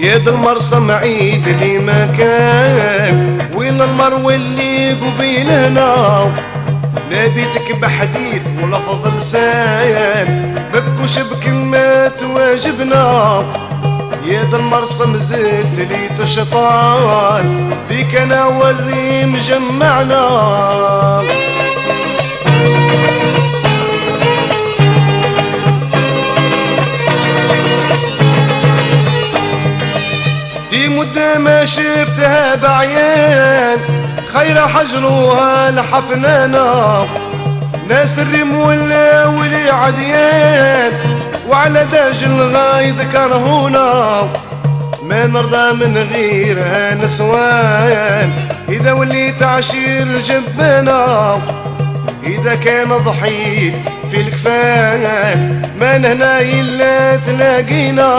يا ذا المرسم عيد لي مكان وين المر واللي قبيلنا نبيتك بحديث ولفظ لسان بك وشبك ما تواجبنا يا ذا المرسم زدت لي تشطان ذيك انا والريم جمعنا دي مدة ما شفتها بعيان خير حجروها لحفنانا ناس الريم ولا ولي عديان وعلى داج الغايد كرهونا ما نرضى من غيرها نسوان إذا وليت عشير جبانا إذا كان ضحيت في الكفان ما نهنا إلا تلاقينا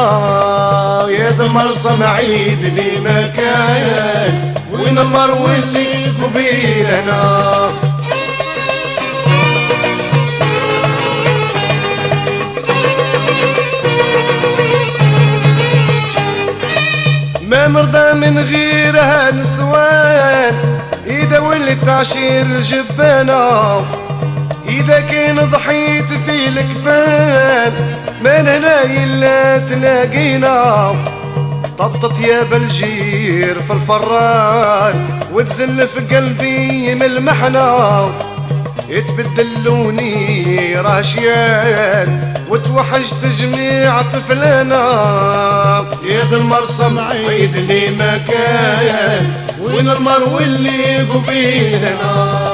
يا ذا المرسم عيد لي مكان وين المر واللي قبيلنا ما نرضى من غيرها نسوان إذا ولت عشير الجبانة إذا كان ضحيت في الكفان ما نهنا إلا تلاقينا طبطت يا بالجير في الفران وتزل في قلبي من المحنة يتبدل لوني راشيان وتوحشت جميع طفلنا يا ذا المرسم عيد لي مكان وين المر واللي قبيلنا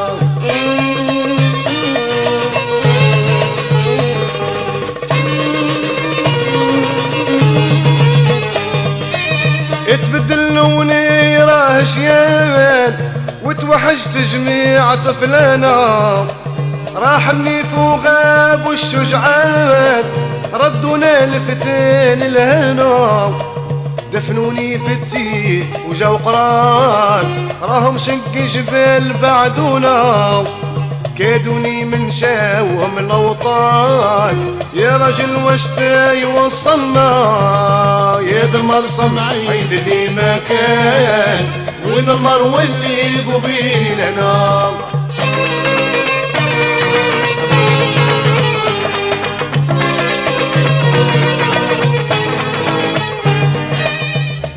تبدل لوني راشيان وتوحشت جميع طفلنا راح النيف وغاب والشجعان ردونا لفتين الهنا دفنوني في التيه وجاو قران راهم شق جبال بعدونا كادوني من شاوهم الاوطان يا رجل واش يوصلنا يا ذا المرسم عيد لي مكان وين المر واللي قبيلنا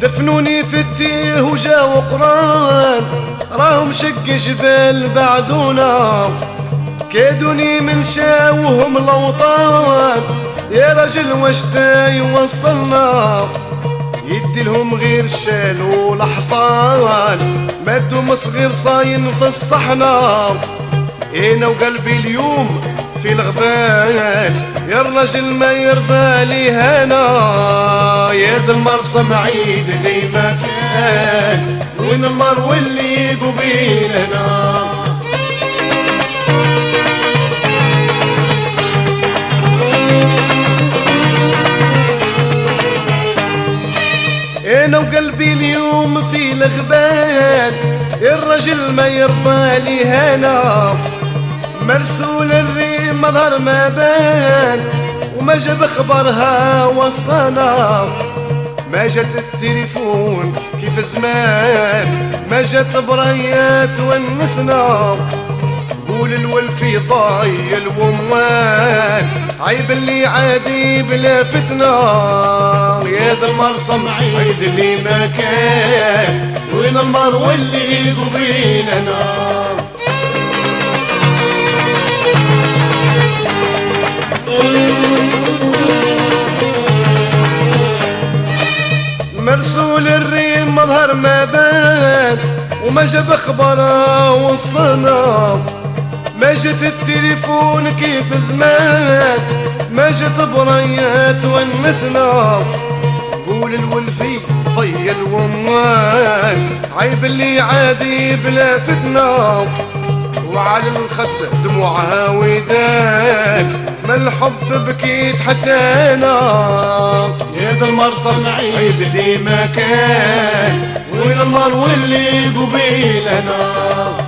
دفنوني في التيه وجاو قران راهم شق جبال بعدونا كادوني من شاوهم الاوطان يا رجل واش يوصلنا يدي لهم غير الشال والحصان مادوا مصغير صاين في الصحنة انا وقلبي اليوم في الغبال يا الرجل ما يرضى لي هنا يا ذا المرسم عيد لي مكان وين المر واللي قبيلنا انا وقلبي اليوم في الغبال الرجل ما يرضى لي هنا مرسول الريم مظهر ما بان وما جاب خبرها وصانا ما جات التليفون كيف زمان ما جات بريات ونسنا قول الولفي ضايل وموان عيب اللي عادي بلا فتنة يا ذا المرسم عيد لي مكان وين المر واللي قبيلنا مرسول الريم مظهر ما بان وما جاب خبره وصلنا ما جت التليفون كيف زمان ما جت بريات ونسنا قول الولفي ضيل وموال عيب اللي عادي بلا فتنة وعلى الخد دموعها ودان ما الحب بكيت حتى انا يا ذا المرسم عيد لي مكان وين المر واللي قبيلنا